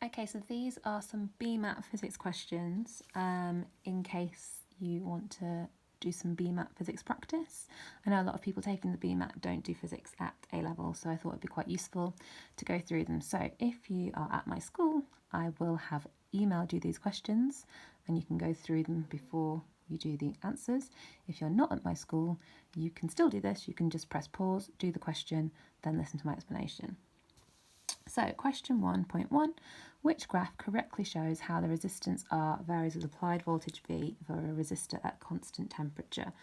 Okay, so these are some BMAT physics questions in case you want to do some BMAT physics practice. I know a lot of people taking the BMAT don't do physics at A level, so I thought it'd be quite useful to go through them. So if you are at my school, I will have emailed you these questions and you can go through them before you do the answers. If you're not at my school, you can still do this. You can just press pause, do the question, then listen to my explanation. So question 1.1, which graph correctly shows how the resistance R varies with applied voltage V for a resistor at constant temperature?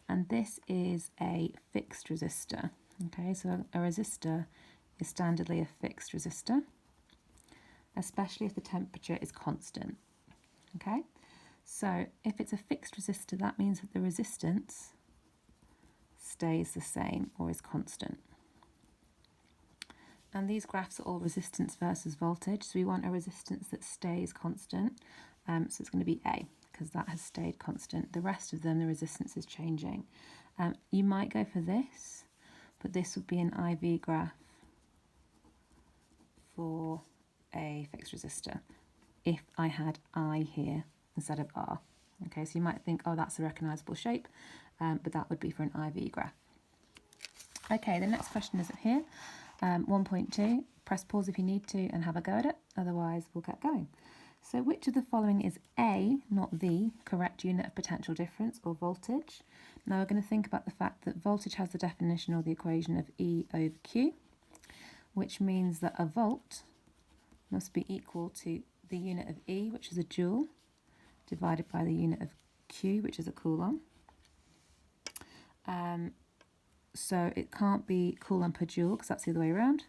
And this is a fixed resistor. Okay, so a resistor is standardly a fixed resistor, especially if the temperature is constant. Okay, so if it's a fixed resistor, that means that the resistance stays the same or is constant. And these graphs are all resistance versus voltage. So we want a resistance that stays constant. So it's going to be A, because that has stayed constant. The rest of them, the resistance is changing. You might go for this, but this would be an IV graph for a fixed resistor if I had I here instead of R. Okay, so you might think, oh, that's a recognisable shape, but that would be for an IV graph. Okay, the next question is up here. 1.2, press pause if you need to and have a go at it, otherwise we'll get going. So which of the following is A, not the, correct unit of potential difference or voltage? Now we're going to think about the fact that voltage has the definition or the equation of E over Q, which means that a volt must be equal to the unit of E, which is a joule, divided by the unit of Q, which is a coulomb. So it can't be coulomb per joule because that's the other way around,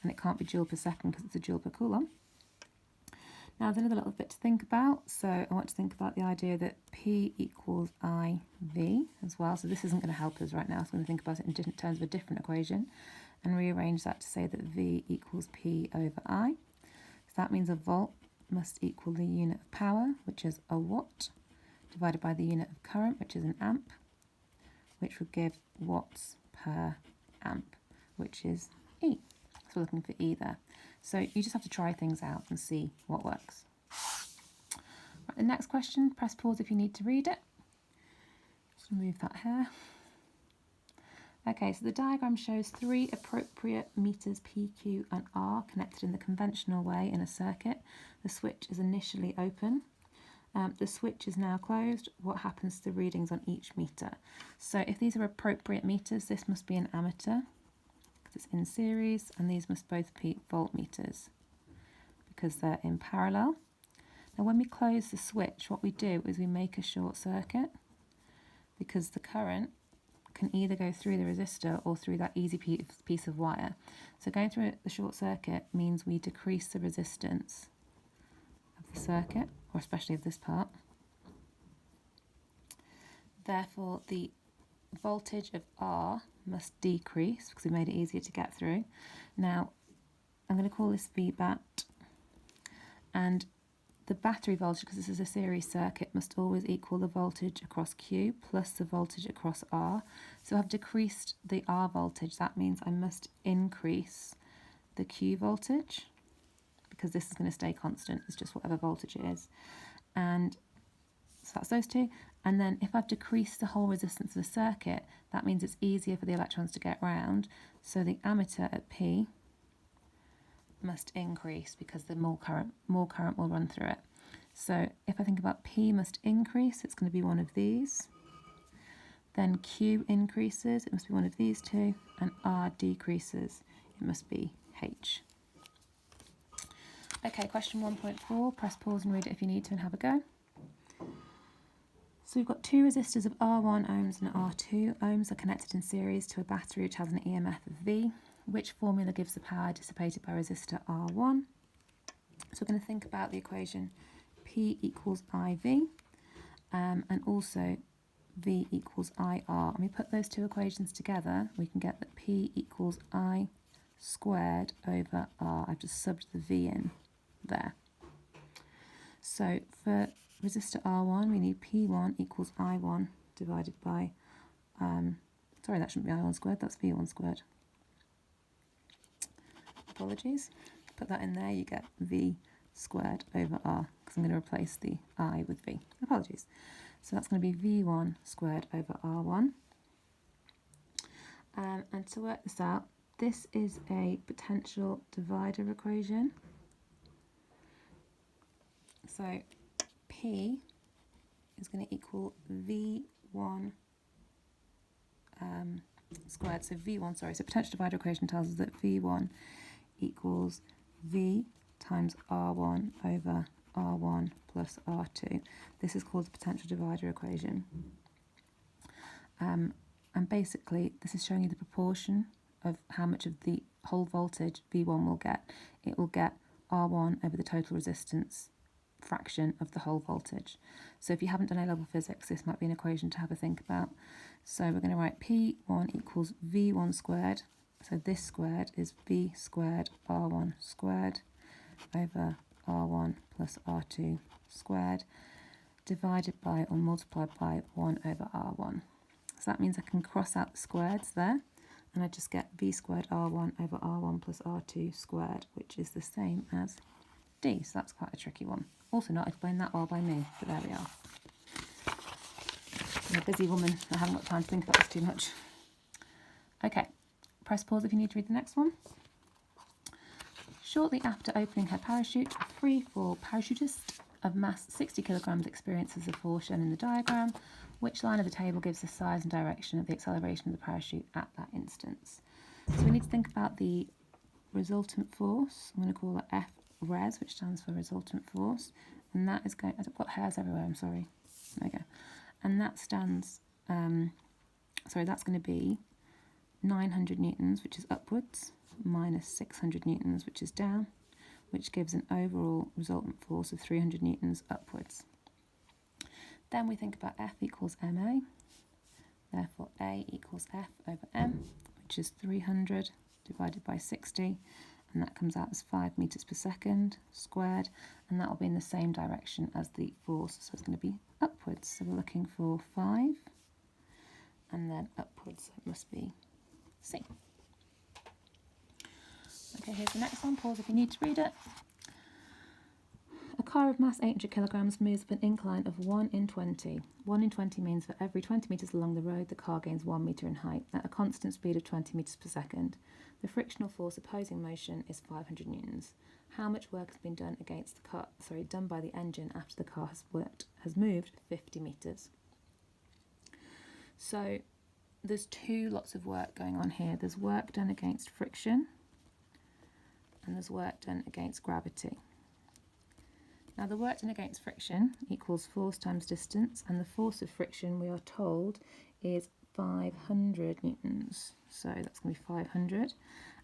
and it can't be joule per second because it's a joule per coulomb. Now there's another little bit to think about. So I want to think about the idea that P equals IV as well. So this isn't going to help us right now. So I'm going to think about it in terms of a different equation and rearrange that to say that V equals P over I. So that means a volt must equal the unit of power, which is a watt, divided by the unit of current, which is an amp, which would give watts per amp, which is E. So we're looking for E there. So you just have to try things out and see what works. Right, the next question, press pause if you need to read it. Just remove that here. Okay, so the diagram shows 3 appropriate meters P, Q and R connected in the conventional way in a circuit. The switch is initially open. The switch is now closed. What happens to the readings on each meter? So if these are appropriate meters, this must be an ammeter because it's in series, and these must both be voltmeters because they're in parallel. Now when we close the switch, what we do is we make a short circuit because the current can either go through the resistor or through that easy piece of wire. So going through the short circuit means we decrease the resistance of the circuit, or especially of this part. Therefore, the voltage of R must decrease because we made it easier to get through. Now, I'm going to call this VBAT, and the battery voltage, because this is a series circuit, must always equal the voltage across Q plus the voltage across R. So I've decreased the R voltage. That means I must increase the Q voltage, because this is going to stay constant. It's just whatever voltage it is. And so that's those two. And then if I've decreased the whole resistance of the circuit, that means it's easier for the electrons to get round. So the ammeter at P must increase because the more current will run through it. So if I think about P must increase, it's going to be one of these. Then Q increases, it must be one of these two. And R decreases, it must be H. Okay, question 1.4, press pause and read it if you need to and have a go. So we've got 2 resistors of R1 ohms and R2 ohms are connected in series to a battery which has an EMF of V. Which formula gives the power dissipated by resistor R1? So we're going to think about the equation P equals IV and also V equals IR. And we put those two equations together, we can get that P equals I squared over R. I've just subbed the V in there. So for resistor R1, we need P1 equals I1 divided by, sorry, that shouldn't be I1 squared, that's V1 squared. Apologies. Put that in there, you get V squared over R, because I'm going to replace the I with V. Apologies. So that's going to be V1 squared over R1. And to work this out, this is a potential divider equation. So P is going to equal V1 squared. So V1, sorry, so potential divider equation tells us that V1 equals V times R1 over R1 plus R2. This is called the potential divider equation. And basically, this is showing you the proportion of how much of the whole voltage V1 will get. It will get R1 over the total resistance fraction of the whole voltage. So if you haven't done A-level physics, this might be an equation to have a think about. So we're going to write P1 equals V1 squared. So this squared is V squared R1 squared over R1 plus R2 squared divided by or multiplied by 1 over R1. So that means I can cross out the squareds there, and I just get V squared R1 over R1 plus R2 squared, which is the same as D. So that's quite a tricky one. Also not explained that well by me, but there we are. I'm a busy woman. I haven't got time to think about this too much. Okay, press pause if you need to read the next one. Shortly after opening her parachute, a free-fall parachutist of mass 60 kilograms experiences the force shown in the diagram. Which line of the table gives the size and direction of the acceleration of the parachute at that instance? So we need to think about the resultant force. I'm going to call it F res, which stands for resultant force. And that is going, I've got hairs everywhere, I'm sorry. There we go. And that stands, that's going to be 900 newtons, which is upwards, minus 600 newtons, which is down, which gives an overall resultant force of 300 newtons upwards. Then we think about F equals ma, therefore A equals F over m, which is 300 divided by 60, and that comes out as 5 meters per second squared, and that will be in the same direction as the force, so it's going to be upwards. So we're looking for 5, and then upwards it must be C. Okay, here's the next one. Pause if you need to read it. A car of mass 800 kilograms moves up an incline of 1 in 20. 1 in 20 means for every 20 metres along the road, the car gains 1 metre in height at a constant speed of 20 metres per second. The frictional force opposing motion is 500 newtons. How much work has been done against the car? Done by the engine after the car has moved 50 metres. So there's two lots of work going on here. There's work done against friction, and there's work done against gravity. Now the work done against friction equals force times distance, and the force of friction we are told is 500 newtons. So that's going to be 500.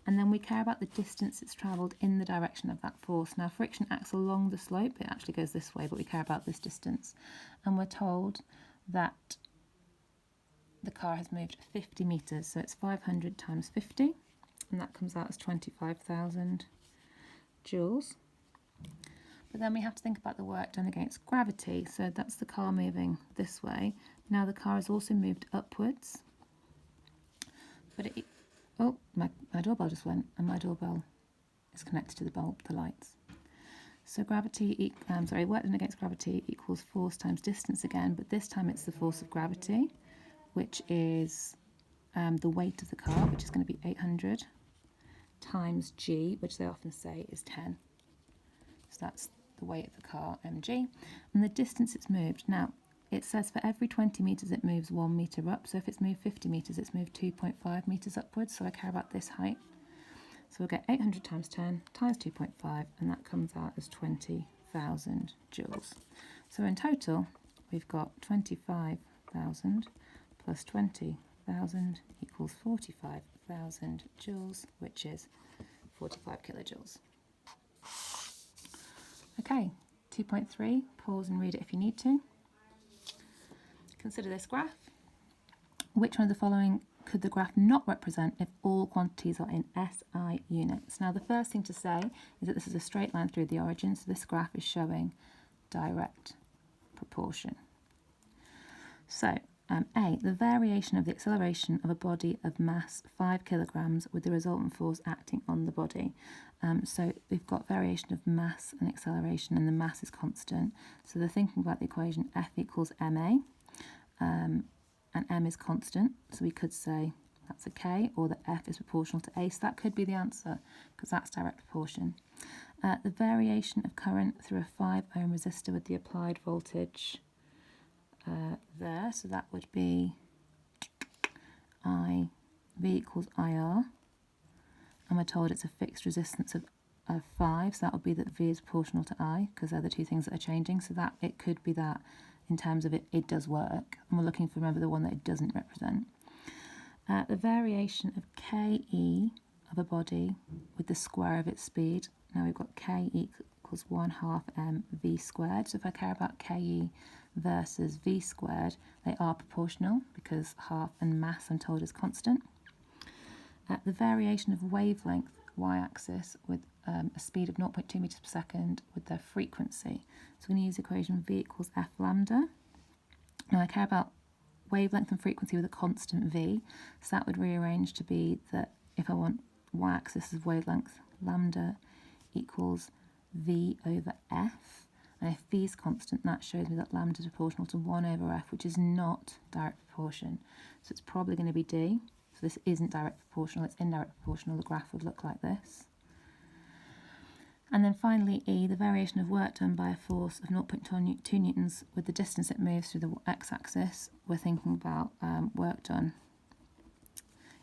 And then we care about the distance it's travelled in the direction of that force. Now friction acts along the slope, it actually goes this way, but we care about this distance. And we're told that the car has moved 50 metres, so it's 500 times 50, and that comes out as 25,000 joules. But then we have to think about the work done against gravity. So that's the car moving this way. Now the car has also moved upwards. But my doorbell just went, and my doorbell is connected to the lights. So work done against gravity equals force times distance again, but this time it's the force of gravity, which is the weight of the car, which is going to be 800, times g, which they often say is 10. So that's the weight of the car, mg, and the distance it's moved. Now, it says for every 20 metres it moves 1 metre up, so if it's moved 50 metres, it's moved 2.5 metres upwards, so I care about this height. So we'll get 800 times 10 times 2.5, and that comes out as 20,000 joules. So in total, we've got 25,000 plus 20,000 equals 45,000 joules, which is 45 kilojoules. Okay, 2.3, pause and read it if you need to. Consider this graph. Which one of the following could the graph not represent if all quantities are in SI units? Now the first thing to say is that this is a straight line through the origin, so this graph is showing direct proportion. So A, the variation of the acceleration of a body of mass 5 kilograms with the resultant force acting on the body. So we've got variation of mass and acceleration, and the mass is constant. So they're thinking about the equation F equals ma, and m is constant. So we could say that's a K, or that F is proportional to A. So that could be the answer, because that's direct proportion. The variation of current through a 5 ohm resistor with the applied voltage there. So that would be V equals IR. And we're told it's a fixed resistance of 5, so that would be that V is proportional to I, because they're the two things that are changing. So that it could be that in terms of it does work. And we're looking for, remember, the one that it doesn't represent. The variation of KE of a body with the square of its speed. Now we've got K equals 1/2 mv squared. So if I care about KE versus V squared, they are proportional because half and mass, I'm told, is constant. The variation of wavelength y-axis with a speed of 0.2 meters per second with their frequency. So we're going to use the equation V equals F lambda. Now I care about wavelength and frequency with a constant V, so that would rearrange to be that if I want y-axis of wavelength, lambda equals V over F. And if V is constant, that shows me that lambda is proportional to 1 over F, which is not direct proportion. So it's probably going to be D. So this isn't direct proportional, it's indirect proportional. The graph would look like this. And then finally E, the variation of work done by a force of 0.2 newtons with the distance it moves through the x-axis. We're thinking about work done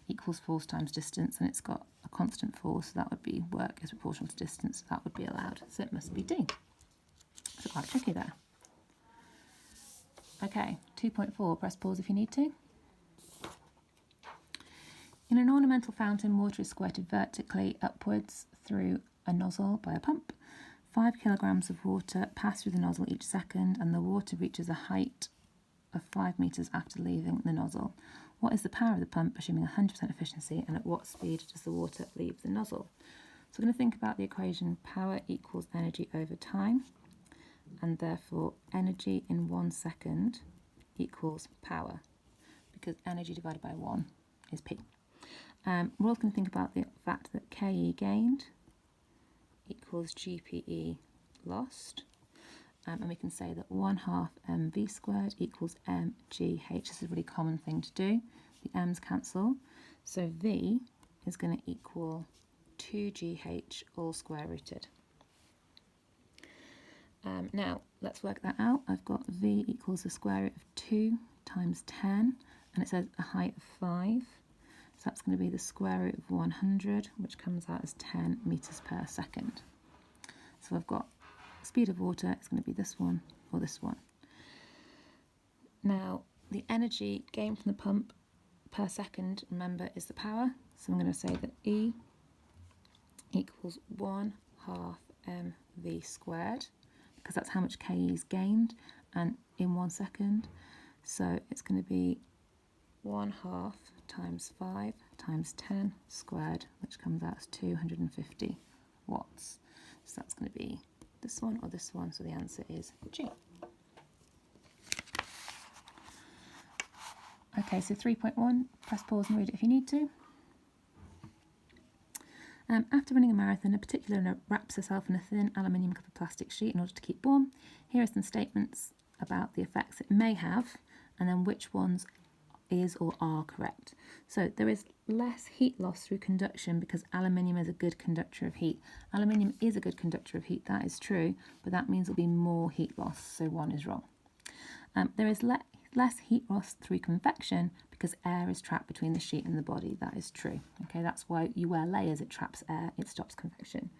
equals force times distance, and it's got a constant force, so that would be work is proportional to distance, so that would be allowed. So it must be D. So quite tricky there. Okay, 2.4, press pause if you need to. In an ornamental fountain, water is squirted vertically upwards through a nozzle by a pump. 5 kilograms of water pass through the nozzle each second, and the water reaches a height of 5 meters after leaving the nozzle. What is the power of the pump, assuming 100% efficiency, and at what speed does the water leave the nozzle? So we're going to think about the equation power equals energy over time, and therefore energy in 1 second equals power, because energy divided by 1 is P. We're also going to think about the fact that KE gained equals GPE lost, and we can say that 1/2 mv squared equals mgh. This is a really common thing to do. The m's cancel, so V is going to equal 2gh all square rooted. Now let's work that out. I've got V equals the square root of 2 times 10, and it says a height of 5. So that's going to be the square root of 100, which comes out as 10 meters per second. So I've got speed of water, it's going to be this one or this one. Now, the energy gained from the pump per second, remember, is the power. So I'm going to say that E equals 1/2 mv squared, because that's how much KE is gained, and in 1 second. So it's going to be 1/2 times 5 times 10 squared, which comes out as 250 watts. So that's going to be this one or this one, so the answer is G. Okay, so 3.1, press pause and read it if you need to. After running a marathon, a particular runner wraps herself in a thin aluminium covered plastic sheet in order to keep warm. Here are some statements about the effects it may have, and then which ones is or are correct. So there is less heat loss through conduction because aluminium is a good conductor of heat. Aluminium is a good conductor of heat, that is true, but that means there'll be more heat loss, so 1 is wrong. There is less heat loss through convection because air is trapped between the sheet and the body, that is true. Okay, that's why you wear layers, it traps air, it stops convection.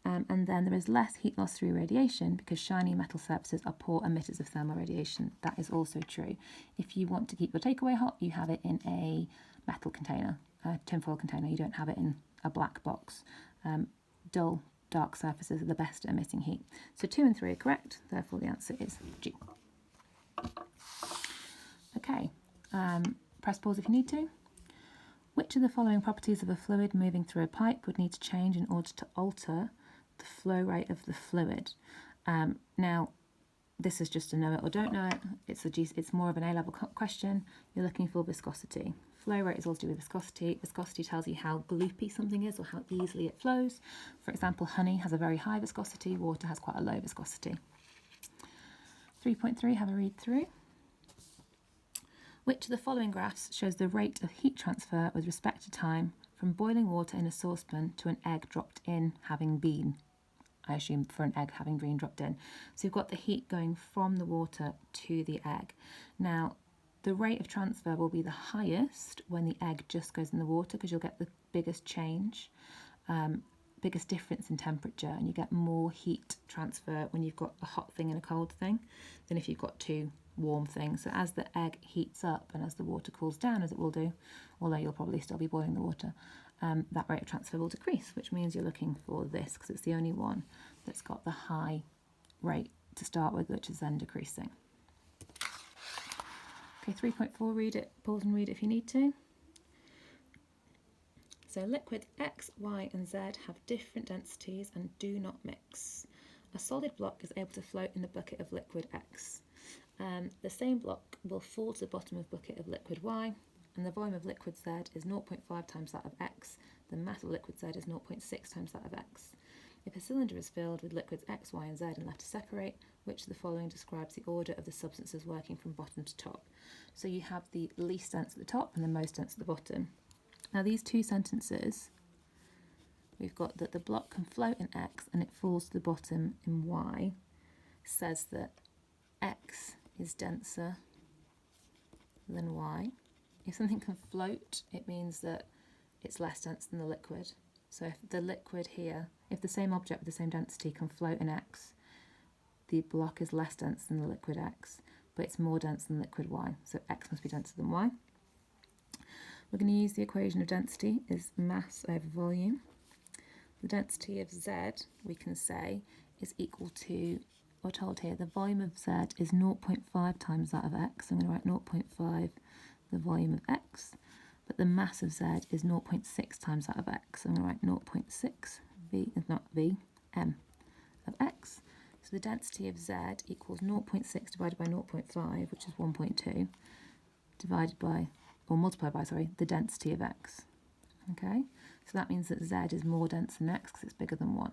And then there is less heat loss through radiation because shiny metal surfaces are poor emitters of thermal radiation. That is also true. If you want to keep your takeaway hot, you have it in a metal container, a tinfoil container. You don't have it in a black box. Dull, dark surfaces are the best at emitting heat. So 2 and 3 are correct, therefore the answer is G. Okay, press pause if you need to. Which of the following properties of a fluid moving through a pipe would need to change in order to alter the flow rate of the fluid? Now, this is just a know it or don't know it. It's more of an A-level question. You're looking for viscosity. Flow rate is all to do with viscosity. Viscosity tells you how gloopy something is or how easily it flows. For example, honey has a very high viscosity, water has quite a low viscosity. 3.3, have a read through. Which of the following graphs shows the rate of heat transfer with respect to time from boiling water in a saucepan to an egg dropped in having been? I assume for an egg having been dropped in. So you've got the heat going from the water to the egg. Now, the rate of transfer will be the highest when the egg just goes in the water because you'll get the biggest change, biggest difference in temperature, and you get more heat transfer when you've got a hot thing and a cold thing than if you've got two warm things. So as the egg heats up and as the water cools down, as it will do, although you'll probably still be boiling the water, that rate of transfer will decrease, which means you're looking for this because it's the only one that's got the high rate to start with, which is then decreasing. Okay, 3.4, read it, pause and read it if you need to. So liquid X, Y and Z have different densities and do not mix. A solid block is able to float in the bucket of liquid X. The same block will fall to the bottom of bucket of liquid Y, and the volume of liquid Z is 0.5 times that of X. The mass of liquid Z is 0.6 times that of X. If a cylinder is filled with liquids X, Y and Z and left to separate, which of the following describes the order of the substances working from bottom to top? So you have the least dense at the top and the most dense at the bottom. Now these two sentences, we've got that the block can float in X and it falls to the bottom in Y, says that X is denser than Y. If something can float, it means that it's less dense than the liquid. So if the liquid here, if the same object with the same density can float in X, the block is less dense than the liquid X, but it's more dense than liquid Y. So X must be denser than Y. We're going to use the equation of density is mass over volume. The density of Z, we can say, is equal to, we're told here, the volume of Z is 0.5 times that of X. I'm going to write 0.5 the volume of X, but the mass of Z is 0.6 times that of X. So I'm going to write 0.6 V, not V, M of X. So the density of Z equals 0.6 divided by 0.5, which is 1.2, divided by, or multiplied by, sorry, the density of X. Okay, so that means that Z is more dense than X because it's bigger than 1.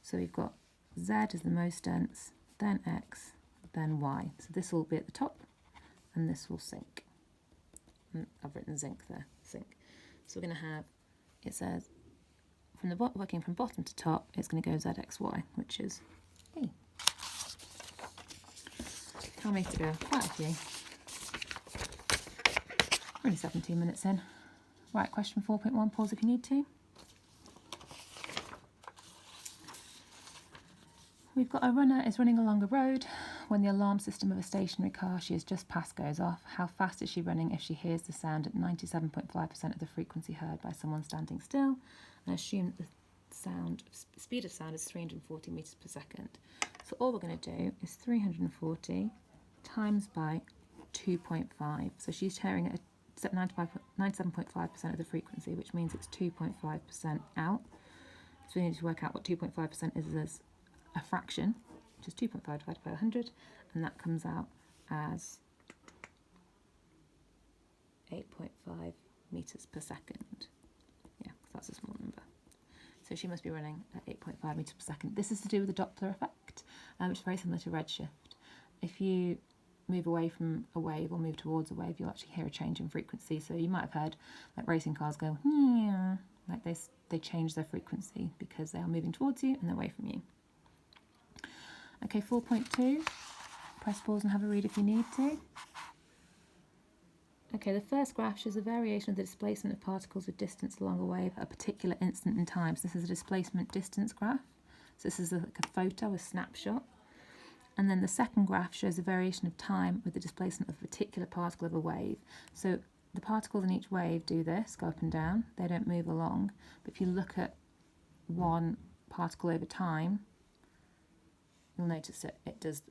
So we've got Z is the most dense, then X, then Y. So this will be at the top, and this will sink. I've written zinc there, zinc. So we're going to have, it says, from the working from bottom to top, it's going to go ZXY, which is E. How many to go? Quite a few. Only 17 minutes in. Right, question 4.1, pause if you need to. We've got a runner is running along a road when the alarm system of a stationary car she has just passed goes off. How fast is she running if she hears the sound at 97.5% of the frequency heard by someone standing still? And assume that the speed of sound is 340 meters per second. So all we're going to do is 340 times by 2.5. So she's hearing at 97.5% of the frequency, which means it's 2.5% out. So we need to work out what 2.5% is as a fraction, which is 2.5 divided by 100, and that comes out as 8.5 meters per second. Yeah, because that's a small number. So she must be running at 8.5 meters per second. This is to do with the Doppler effect, which is very similar to redshift. If you move away from a wave or move towards a wave, you'll actually hear a change in frequency. So you might have heard like racing cars go, yeah, like they change their frequency because they are moving towards you and away from you. Okay, 4.2, press pause and have a read if you need to. Okay, the first graph shows a variation of the displacement of particles with distance along a wave at a particular instant in time. So this is a displacement distance graph. So this is like a photo, a snapshot. And then the second graph shows a variation of time with the displacement of a particular particle of a wave. So the particles in each wave do this, go up and down. They don't move along. But if you look at one particle over time, you'll notice that it does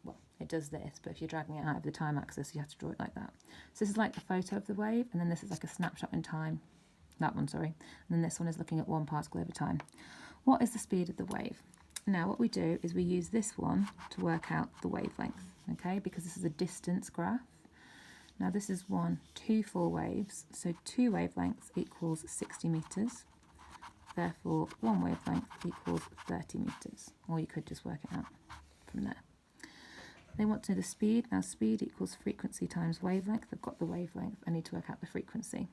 this, but if you're dragging it out of the time axis, you have to draw it like that. So this is like the photo of the wave, and then this is like a snapshot in time. That one, sorry. And then this one is looking at one particle over time. What is the speed of the wave? Now, what we do is we use this one to work out the wavelength. okay, because this is a distance graph. Now this is 2 full waves, so 2 wavelengths equals 60 metres. Therefore, 1 wavelength equals 30 metres, or you could just work it out from there. They want to know the speed. Now speed equals frequency times wavelength. They've got the wavelength. I need to work out the frequency.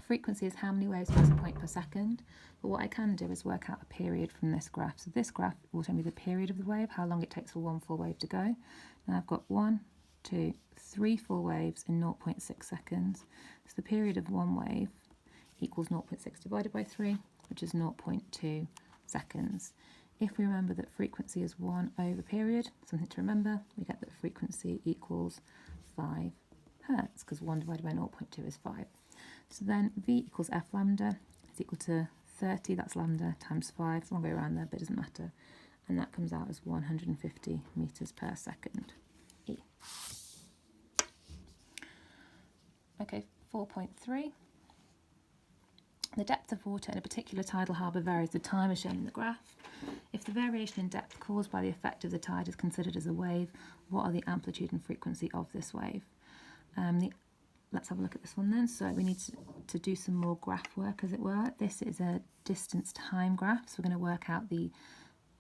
Frequency is how many waves pass a point per second, but what I can do is work out a period from this graph. So this graph will tell me the period of the wave, how long it takes for 1 full wave to go. Now I've got 1, 2, 3 full waves in 0.6 seconds. So the period of 1 wave equals 0.6 divided by 3, which is 0.2 seconds. If we remember that frequency is 1 over period, something to remember, we get that frequency equals 5 hertz, because 1 divided by 0.2 is 5. So then V equals F lambda is equal to 30, that's lambda, times 5, wrong way around there, but it doesn't matter. And that comes out as 150 metres per second, E. Okay, 4.3. The depth of water in a particular tidal harbour varies with time as shown in the graph. If the variation in depth caused by the effect of the tide is considered as a wave, what are the amplitude and frequency of this wave? Let's have a look at this one then. So we need to do some more graph work, as it were. This is a distance time graph, so we're going to work out the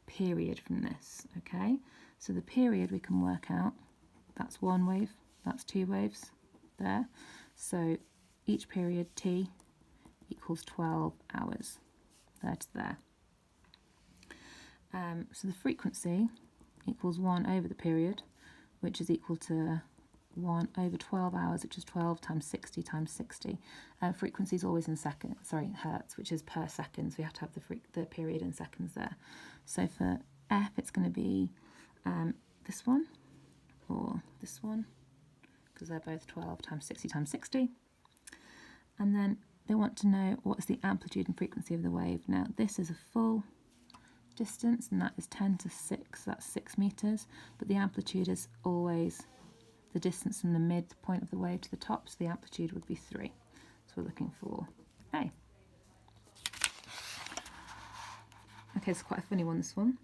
period from this, okay? So the period we can work out, that's 1 wave, that's 2 waves there. So each period T equals 12 hours, there to there. So the frequency equals 1 over the period, which is equal to 1 over 12 hours, which is 12 times 60 times 60. Frequency is always in hertz, which is per second, so we have to have the period in seconds there. So for F, it's going to be this one, or this one, because they're both 12 times 60 times 60. And then they want to know what is the amplitude and frequency of the wave. Now, this is a full distance, and that is 10 to 6, that's 6 metres, but the amplitude is always the distance from the midpoint of the wave to the top, so the amplitude would be 3. So we're looking for A. Okay, it's quite a funny one, this one.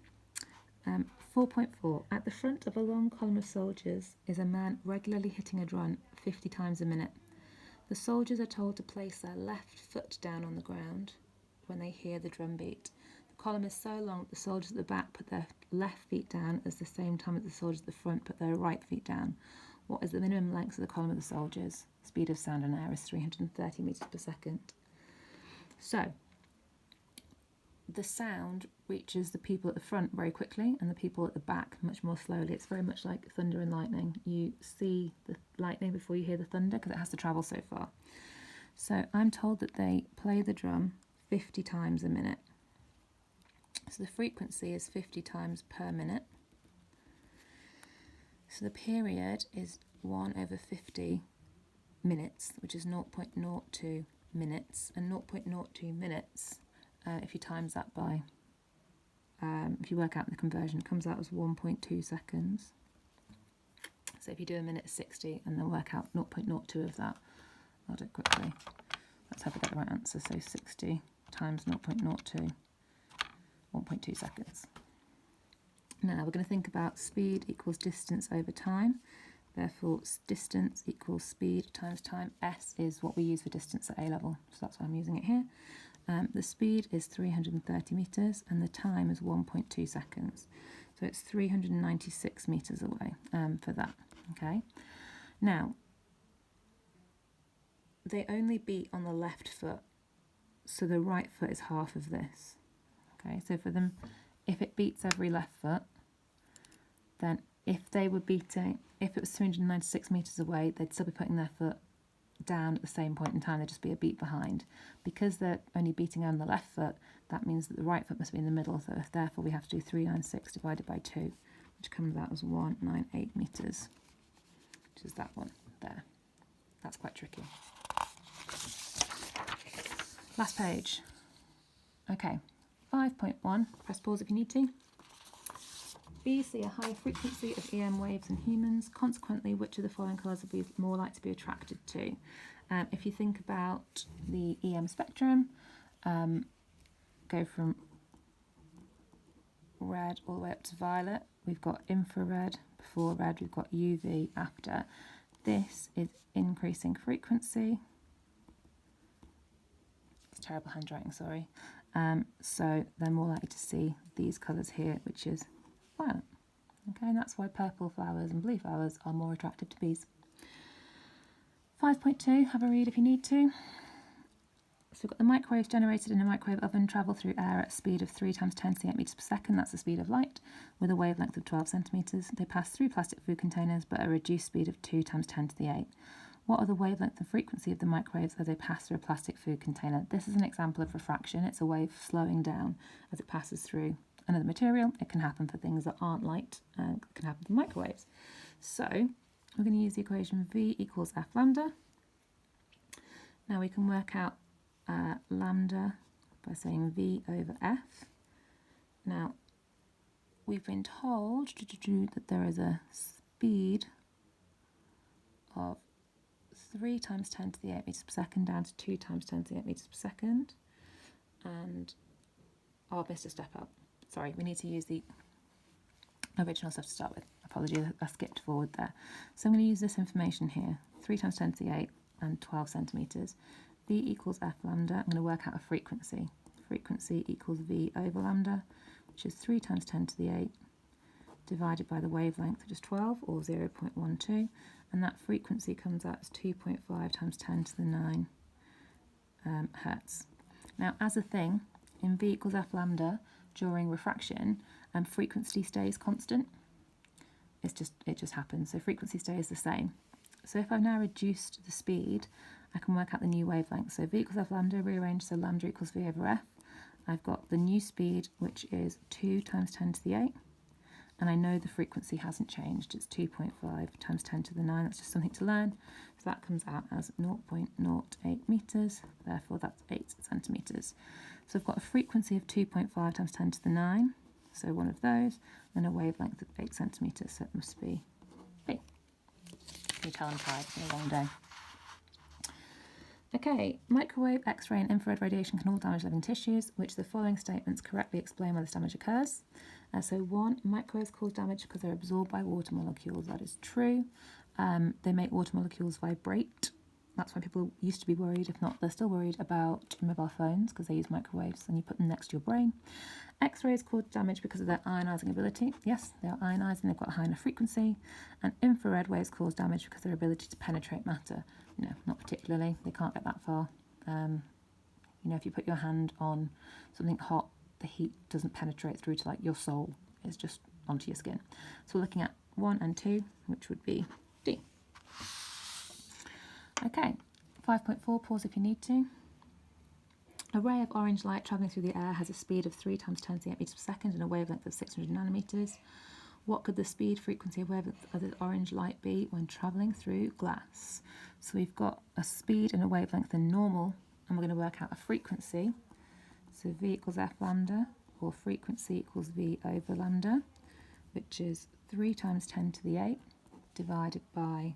4.4. At the front of a long column of soldiers is a man regularly hitting a drum 50 times a minute. The soldiers are told to place their left foot down on the ground when they hear the drum beat. The column is so long that the soldiers at the back put their left feet down at the same time as the soldiers at the front put their right feet down. What is the minimum length of the column of the soldiers? Speed of sound and air is 330 metres per second. So the sound reaches the people at the front very quickly and the people at the back much more slowly. It's very much like thunder and lightning. You see the lightning before you hear the thunder because it has to travel so far. So I'm told that they play the drum 50 times a minute. So the frequency is 50 times per minute. So the period is 1 over 50 minutes, which is 0.02 minutes. And 0.02 minutes, if you times that by, if you work out the conversion, it comes out as 1.2 seconds. So if you do a minute 60 and then work out 0.02 of that, I'll do it quickly. Let's have a get the right answer. So 60 times 0.02, 1.2 seconds. Now we're going to think about speed equals distance over time. Therefore, distance equals speed times time. S is what we use for distance at A level, so that's why I'm using it here. The speed is 330 metres and the time is 1.2 seconds. So it's 396 metres away for that, okay? Now, they only beat on the left foot, so the right foot is half of this, okay? So for them, if it beats every left foot, then if they were beating, if it was 396 metres away, they'd still be putting their foot down at the same point in time, they'd just be a beat behind. Because they're only beating on the left foot, that means that the right foot must be in the middle, so therefore we have to do 396 divided by 2, which comes out as 198 metres, which is that one there. That's quite tricky. Last page. Okay, 5.1, press pause if you need to. Bees see a high frequency of EM waves in humans. Consequently, which of the following colours would be more likely to be attracted to? If you think about the EM spectrum, go from red all the way up to violet. We've got infrared before red, we've got UV after. This is increasing frequency. It's terrible handwriting, sorry. So they're more likely to see these colours here, which is violet. Okay, and that's why purple flowers and blue flowers are more attractive to bees. 5.2, have a read if you need to. So we've got the microwaves generated in a microwave oven travel through air at a speed of 3 times 10 to the 8 metres per second. That's the speed of light, with a wavelength of 12 centimetres. They pass through plastic food containers, but at a reduced speed of 2 times 10 to the 8. What are the wavelength and frequency of the microwaves as they pass through a plastic food container? This is an example of refraction. It's a wave slowing down as it passes through another material. It can happen for things that aren't light, and it can happen for microwaves. So we're going to use the equation V equals F lambda. Now we can work out lambda by saying V over F. Now we've been told that there is a speed of 3 times 10 to the 8 metres per second down to 2 times 10 to the 8 metres per second. And I've missed a step up. Sorry, we need to use the original stuff to start with. Apologies, I skipped forward there. So I'm going to use this information here, 3 times 10 to the 8 and 12 centimetres. V equals F lambda. I'm going to work out a frequency. Frequency equals V over lambda, which is 3 times 10 to the 8 divided by the wavelength, which is 12, or 0.12. And that frequency comes out as 2.5 times 10 to the 9 hertz. Now, as a thing, in V equals F lambda, during refraction, frequency stays constant. It just happens. So frequency stays the same. So if I've now reduced the speed, I can work out the new wavelength. So V equals F lambda, rearranged, so lambda equals V over F. I've got the new speed, which is 2 times 10 to the 8. And I know the frequency hasn't changed. It's 2.5 times 10 to the 9. That's just something to learn. So that comes out as 0.08 metres. Therefore, that's 8 centimetres. So I've got a frequency of 2.5 times 10 to the 9. So one of those. And a wavelength of 8 centimetres. So it must be B. Can you tell I'm tired? It's been a long day. Okay, microwave, X-ray and infrared radiation can all damage living tissues, which the following statements correctly explain why this damage occurs. So 1, microwaves cause damage because they're absorbed by water molecules. That is true. They make water molecules vibrate. That's why people used to be worried, if not, they're still worried about mobile phones because they use microwaves and you put them next to your brain. X-rays cause damage because of their ionising ability. Yes, they are ionised and they've got a high enough frequency. And infrared waves cause damage because of their ability to penetrate matter. No, not particularly. They can't get that far. If you put your hand on something hot, the heat doesn't penetrate through to like your soul. It's just onto your skin. So we're looking at 1 and 2, which would be D. Okay, 5.4, pause if you need to. A ray of orange light travelling through the air has a speed of 3 times 10 to the 8 metres per second and a wavelength of 600 nanometres. What could the speed, frequency, and wavelength of the orange light be when travelling through glass? So we've got a speed and a wavelength in normal, and we're going to work out a frequency. So V equals F lambda, or frequency equals V over lambda, which is 3 times 10 to the 8 divided by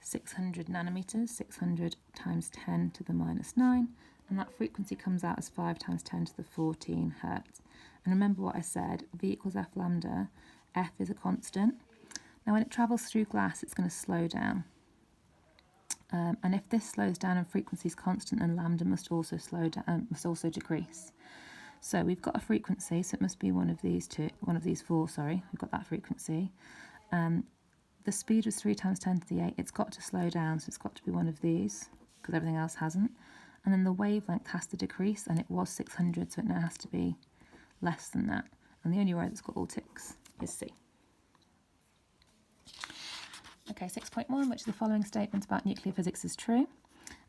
600 nanometres, 600 times 10 to the minus 9, and that frequency comes out as 5 times 10 to the 14 hertz. And remember what I said, V equals F lambda, F is a constant. Now when it travels through glass, it's going to slow down. And if this slows down and frequency is constant, then lambda must also slow down, must also decrease. So we've got a frequency, so it must be one of these four, sorry, we've got that frequency. The speed was 3 times 10 to the 8. It's got to slow down, so it's got to be one of these, because everything else hasn't. And then the wavelength has to decrease, and it was 600, so it now has to be less than that. And the only row that's got all ticks is C. Okay, 6.1, which is the following statement about nuclear physics is true.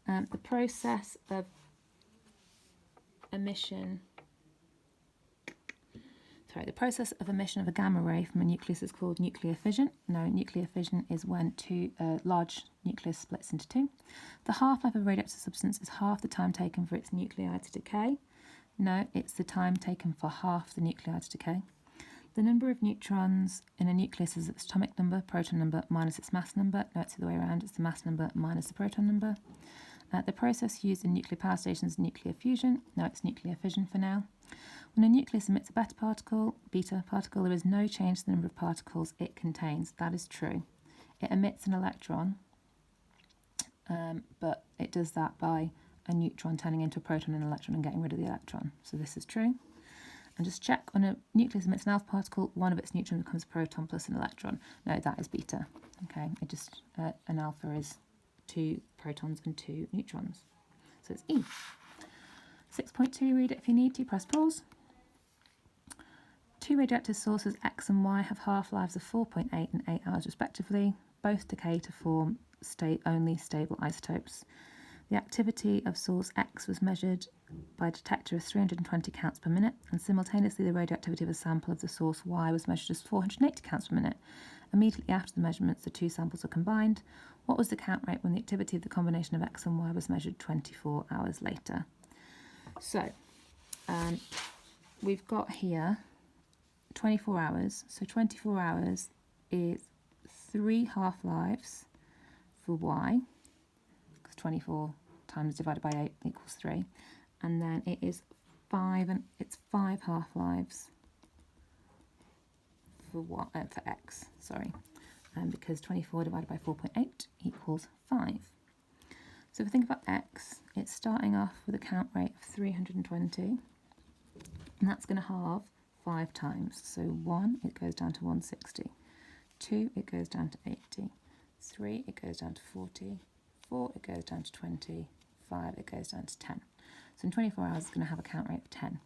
The process of emission of a gamma ray from a nucleus is called nuclear fission. No, nuclear fission is when a large nucleus splits into two. The half-life of a radioactive substance is half the time taken for its nuclei to decay. No, it's the time taken for half the nuclei to decay. The number of neutrons in a nucleus is its atomic number, proton number, minus its mass number. No, it's the other way around. It's the mass number minus the proton number. The process used in nuclear power stations is nuclear fusion. No, it's nuclear fission for now. When a nucleus emits a beta particle, there is no change to the number of particles it contains. That is true. It emits an electron, but it does that by a neutron turning into a proton and electron and getting rid of the electron. So this is true. And just check, when a nucleus emits an alpha particle, one of its neutrons becomes a proton plus an electron. No, that is beta. Okay, it just an alpha is 2 protons and 2 neutrons. So it's E. 6.2, read it if you need to, press pause. 2 radioactive sources X and Y have half-lives of 4.8 and 8 hours respectively. Both decay to form only stable isotopes. The activity of source X was measured by a detector as 320 counts per minute, and simultaneously the radioactivity of a sample of the source Y was measured as 480 counts per minute. Immediately after the measurements, the 2 samples were combined. What was the count rate when the activity of the combination of X and Y was measured 24 hours later? So, we've got here 24 hours. So 24 hours is 3 half-lives for Y, because 24 times divided by 8 equals 3. And then it is 5 half-lives for X, sorry. Because 24 divided by 4.8 equals 5. So if we think about X, it's starting off with a count rate of 320, and that's going to halve 5 times. So 1, it goes down to 160. 2, it goes down to 80. 3, it goes down to 40. 4, it goes down to 20. 5, it goes down to 10. So in 24 hours, it's going to have a count rate of 10.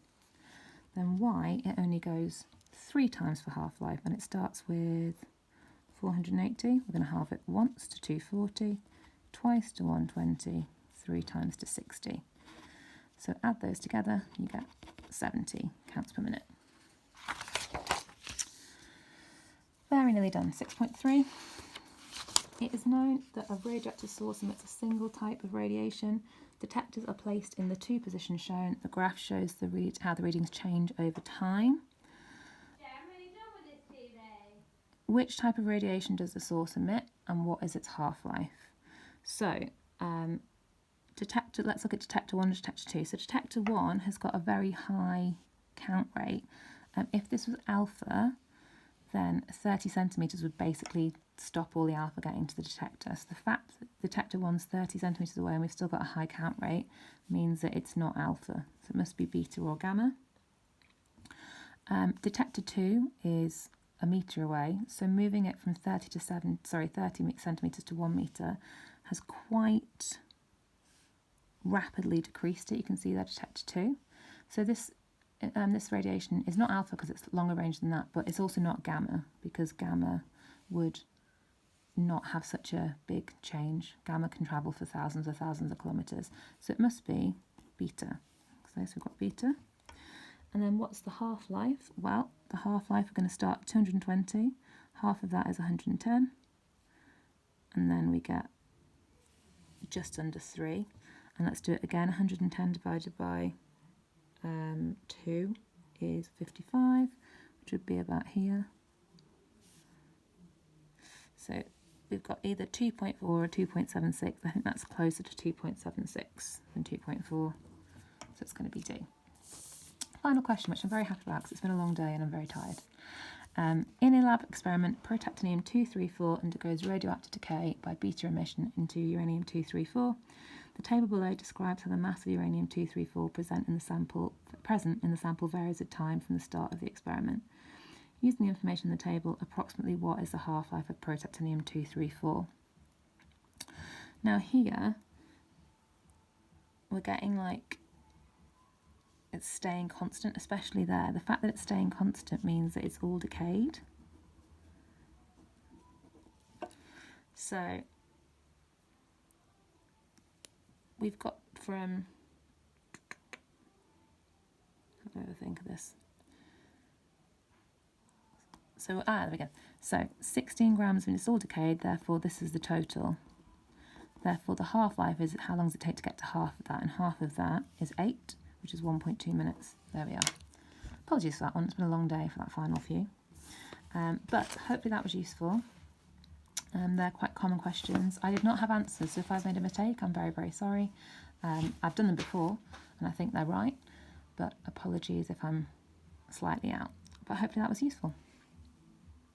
Then Y, it only goes 3 times for half-life, and it starts with 480. We're going to halve it once to 240, twice to 120, 3 times to 60. So add those together, you get 70 counts per minute. Very nearly done. 6.3. It is known that a radioactive source emits a single type of radiation. Detectors are placed in the 2 positions shown. The graph shows how the readings change over time. Which type of radiation does the source emit, and what is its half-life? So, let's look at detector 1 and detector 2. So detector 1 has got a very high count rate. If this was alpha, then 30 centimetres would basically stop all the alpha getting to the detector. So the fact that detector 1's 30 centimetres away and we've still got a high count rate means that it's not alpha. So it must be beta or gamma. Detector 2 is a metre away, so moving it from 30 centimetres to 1 metre has quite rapidly decreased it. You can see that detector 2. So this radiation is not alpha because it's longer range than that, but it's also not gamma because gamma would not have such a big change. Gamma can travel for thousands of kilometres, so it must be beta. So we've got beta. And then what's the half-life? Well, the half-life, we're going to start at 220. Half of that is 110. And then we get just under 3. And let's do it again. 110 divided by 2 is 55, which would be about here. So we've got either 2.4 or 2.76. I think that's closer to 2.76 than 2.4. So it's going to be D. Final question, which I'm very happy about because it's been a long day and I'm very tired. In a lab experiment, protactinium-234 undergoes radioactive decay by beta emission into uranium-234. The table below describes how the mass of uranium-234 present in the sample varies with time from the start of the experiment. Using the information in the table, approximately what is the half-life of protactinium-234? Now here, we're getting like it's staying constant, especially there. The fact that it's staying constant means that it's all decayed. So we've got from, how do I think of this? So, there we go. So 16 grams when it's all decayed, therefore this is the total. Therefore the half-life is how long does it take to get to half of that, and half of that is 8, which is 1.2 minutes. There we are. Apologies for that one, it's been a long day for that final few. But hopefully that was useful. They're quite common questions. I did not have answers, so if I've made a mistake, I'm very, very sorry. I've done them before, and I think they're right. but apologies if I'm slightly out. But hopefully that was useful.